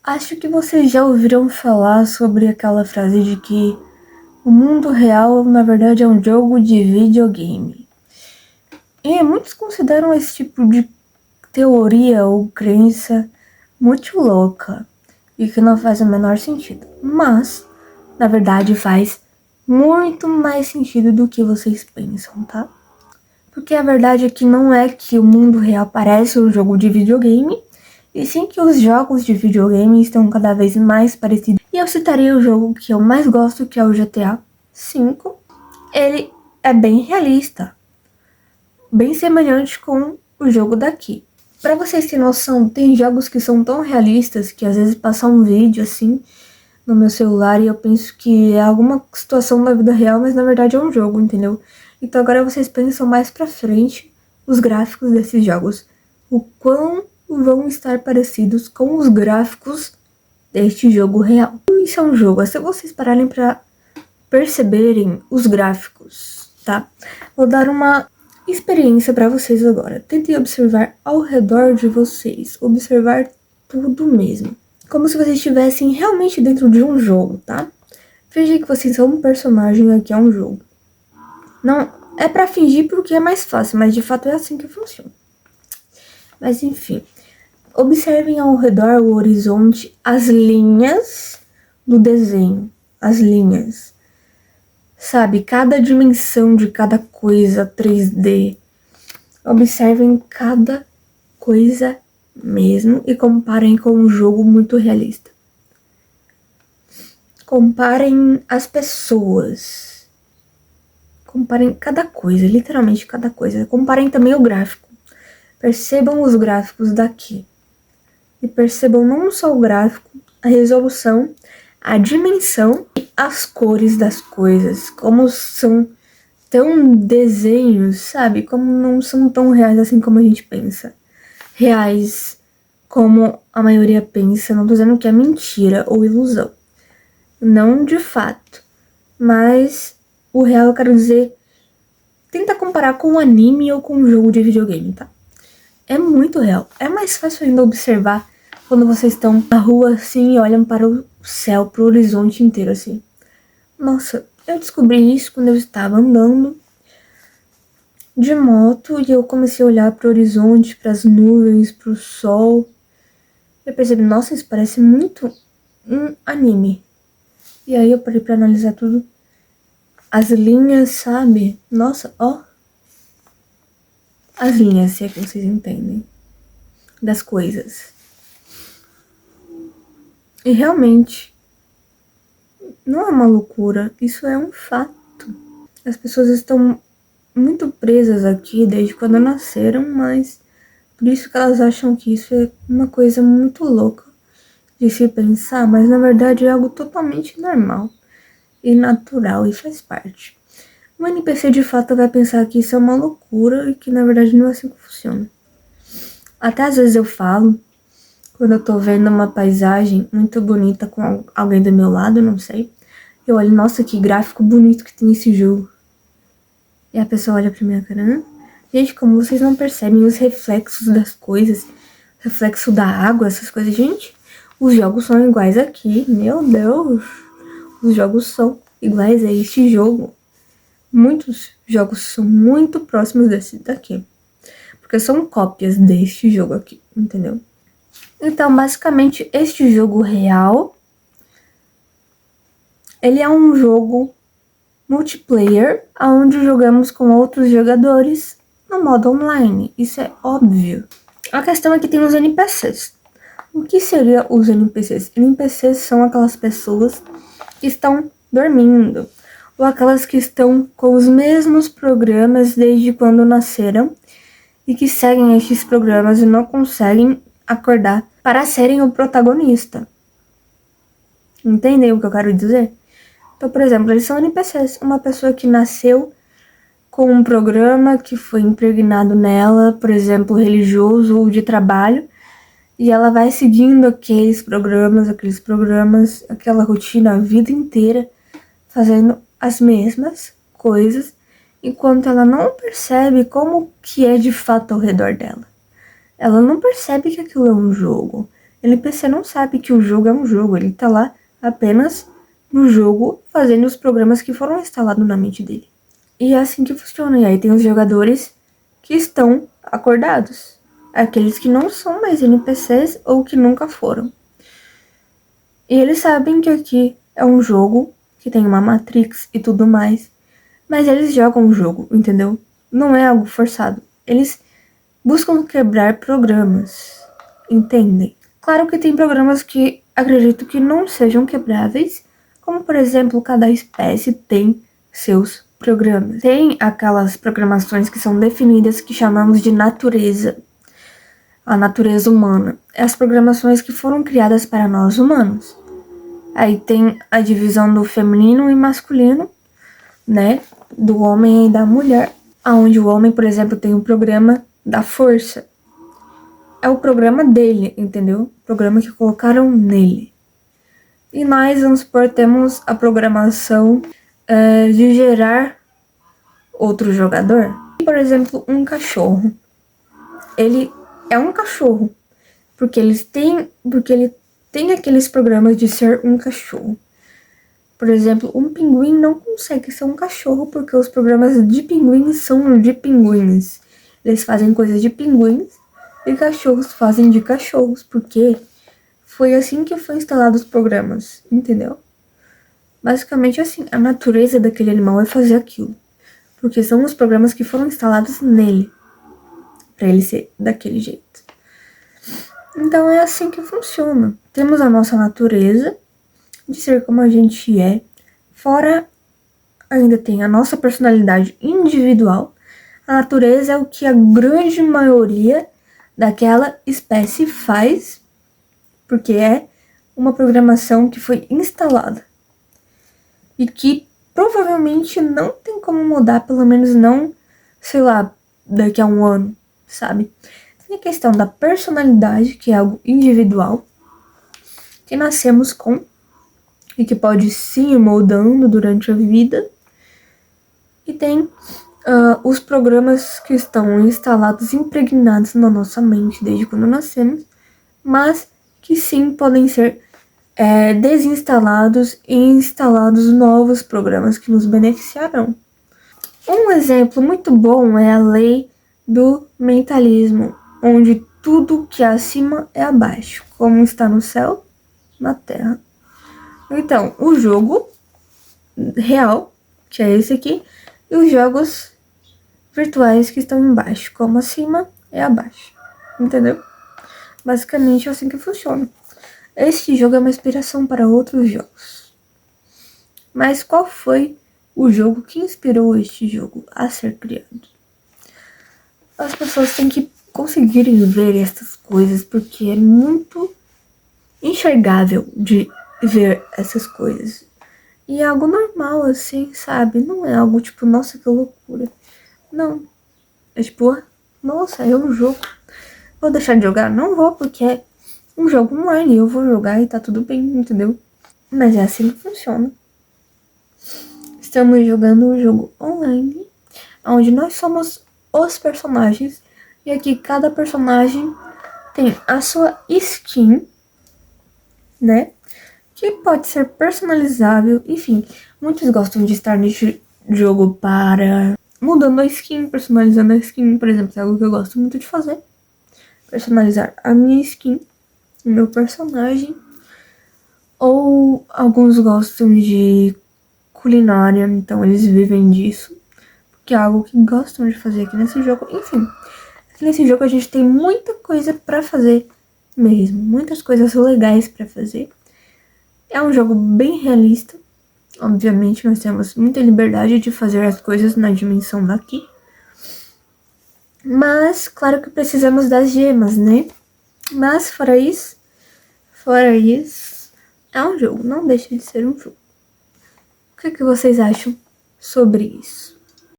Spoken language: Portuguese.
Acho que vocês já ouviram falar sobre aquela frase de que o mundo real, na verdade, é um jogo de videogame. E muitos consideram esse tipo de teoria ou crença muito louca e que não faz o menor sentido. Mas, na verdade, faz muito mais sentido do que vocês pensam, tá? Porque a verdade é que não é que o mundo real parece um jogo de videogame, e sim que os jogos de videogame estão cada vez mais parecidos. E eu citaria o jogo que eu mais gosto, que é o GTA V. Ele é bem realista, bem semelhante com o jogo daqui. Pra vocês terem noção, tem jogos que são tão realistas que às vezes passam um vídeo assim no meu celular e eu penso que é alguma situação da vida real, mas na verdade é um jogo, entendeu? Então agora vocês pensam mais pra frente os gráficos desses jogos. O quão vão estar parecidos com os gráficos deste jogo real. Isso é um jogo, é se vocês pararem pra perceberem os gráficos, tá? Vou dar uma experiência pra vocês agora. Tentem observar ao redor de vocês, observar tudo mesmo. Como se vocês estivessem realmente dentro de um jogo, tá? Finge que vocês são um personagem e aqui é um jogo. Não é pra fingir porque é mais fácil, mas de fato é assim que funciona. Mas enfim, observem ao redor o horizonte, as linhas do desenho, as linhas. Sabe, cada dimensão de cada coisa 3D. Observem cada coisa mesmo e comparem com um jogo muito realista. Comparem as pessoas. Comparem cada coisa, literalmente cada coisa. Comparem também o gráfico. Percebam os gráficos daqui. E percebam não só o gráfico, a resolução, a dimensão e as cores das coisas. Como são tão desenhos, sabe? Como não são tão reais assim como a gente pensa. Reais como a maioria pensa. Não tô dizendo que é mentira ou ilusão. Não de fato. Mas o real eu quero dizer, tenta comparar com um anime ou com um jogo de videogame, tá? É muito real. É mais fácil ainda observar quando vocês estão na rua assim e olham para o céu, para o horizonte inteiro assim. Nossa, eu descobri isso quando eu estava andando de moto e eu comecei a olhar para o horizonte, para as nuvens, para o sol. Eu percebi, nossa, isso parece muito um anime. E aí eu parei para analisar tudo. As linhas, sabe? Nossa, ó. As linhas, se é que vocês entendem. Das coisas. E realmente, não é uma loucura. Isso é um fato. As pessoas estão muito presas aqui desde quando nasceram, mas por isso que elas acham que isso é uma coisa muito louca de se pensar, mas na verdade é algo totalmente normal e natural e faz parte. O NPC de fato vai pensar que isso é uma loucura e que na verdade não é assim que funciona. Até às vezes eu falo, quando eu tô vendo uma paisagem muito bonita com alguém do meu lado, não sei, eu olho, nossa, que gráfico bonito que tem esse jogo. E a pessoa olha pra minha cara, né? Gente, como vocês não percebem os reflexos das coisas, reflexo da água, essas coisas, gente, os jogos são iguais aqui, meu Deus, os jogos são iguais a este jogo. Muitos jogos são muito próximos desse daqui, porque são cópias deste jogo aqui, entendeu? Então, basicamente, este jogo real, ele é um jogo multiplayer, onde jogamos com outros jogadores no modo online. Isso é óbvio. A questão é que tem os NPCs. O que seriam os NPCs? NPCs são aquelas pessoas que estão dormindo, ou aquelas que estão com os mesmos programas desde quando nasceram e que seguem estes programas e não conseguem acordar para serem o protagonista. Entendem o que eu quero dizer? Então, por exemplo, eles são NPCs. Uma pessoa que nasceu com um programa que foi impregnado nela, por exemplo, religioso ou de trabalho, e ela vai seguindo aqueles programas, aquela rotina a vida inteira, fazendo as mesmas coisas, enquanto ela não percebe como que é de fato ao redor dela. Ela não percebe que aquilo é um jogo. NPC não sabe que o jogo é um jogo, ele tá lá apenas no jogo fazendo os programas que foram instalados na mente dele. E é assim que funciona. E aí tem os jogadores que estão acordados, aqueles que não são mais NPCs ou que nunca foram. E eles sabem que aqui é um jogo que tem uma Matrix e tudo mais, mas eles jogam o jogo, entendeu? Não é algo forçado. Eles buscam quebrar programas, entendem? Claro que tem programas que acredito que não sejam quebráveis, como por exemplo, cada espécie tem seus programas. Tem aquelas programações que são definidas que chamamos de natureza. A natureza humana. É as programações que foram criadas para nós humanos. Aí tem a divisão do feminino e masculino, né? Do homem e da mulher. Onde o homem, por exemplo, tem o programa da força. É o programa dele, entendeu? O programa que colocaram nele. E nós, vamos supor, temos a programação de gerar outro jogador. Por exemplo, um cachorro. Ele é um cachorro. Porque ele tem aqueles programas de ser um cachorro. Por exemplo, um pinguim não consegue ser um cachorro porque os programas de pinguins são de pinguins. Eles fazem coisas de pinguins e cachorros fazem de cachorros, porque foi assim que foi instalado os programas, entendeu? Basicamente assim, a natureza daquele animal é fazer aquilo. Porque são os programas que foram instalados nele, para ele ser daquele jeito. Então é assim que funciona. Temos a nossa natureza de ser como a gente é. Fora, ainda tem a nossa personalidade individual. A natureza é o que a grande maioria daquela espécie faz, porque é uma programação que foi instalada e que provavelmente não tem como mudar, pelo menos não, sei lá, daqui a um ano, sabe? Tem a questão da personalidade, que é algo individual, que nascemos com e que pode sim ir moldando durante a vida. E tem os programas que estão instalados, impregnados na nossa mente desde quando nascemos, mas que sim podem ser desinstalados e instalados novos programas que nos beneficiarão. Um exemplo muito bom é a lei do mentalismo, onde tudo que é acima é abaixo, como está no céu, na terra. Então, o jogo real, que é esse aqui, e os jogos virtuais que estão embaixo, como acima é abaixo, entendeu? Basicamente é assim que funciona. Este jogo é uma inspiração para outros jogos. Mas qual foi o jogo que inspirou este jogo a ser criado? As pessoas têm que conseguirem ver essas coisas, porque é muito enxergável de ver essas coisas. E é algo normal, assim, sabe? Não é algo tipo, nossa, que loucura. Não. É tipo, nossa, é um jogo. Vou deixar de jogar? Não vou, porque é um jogo online. Eu vou jogar e tá tudo bem, entendeu? Mas é assim que funciona. Estamos jogando um jogo online, onde nós somos os personagens. E aqui cada personagem tem a sua skin, né? Que pode ser personalizável. Enfim, muitos gostam de estar neste jogo para mudando a skin, personalizando a skin, por exemplo, é algo que eu gosto muito de fazer. Personalizar a minha skin, o meu personagem. Ou alguns gostam de culinária, então eles vivem disso, porque é algo que gostam de fazer aqui nesse jogo. Enfim, aqui nesse jogo a gente tem muita coisa pra fazer mesmo, muitas coisas legais pra fazer. É um jogo bem realista. Obviamente nós temos muita liberdade de fazer as coisas na dimensão daqui. Mas, claro que precisamos das gemas, né? Mas, fora isso, é um jogo. Não deixa de ser um jogo. O que vocês acham sobre isso?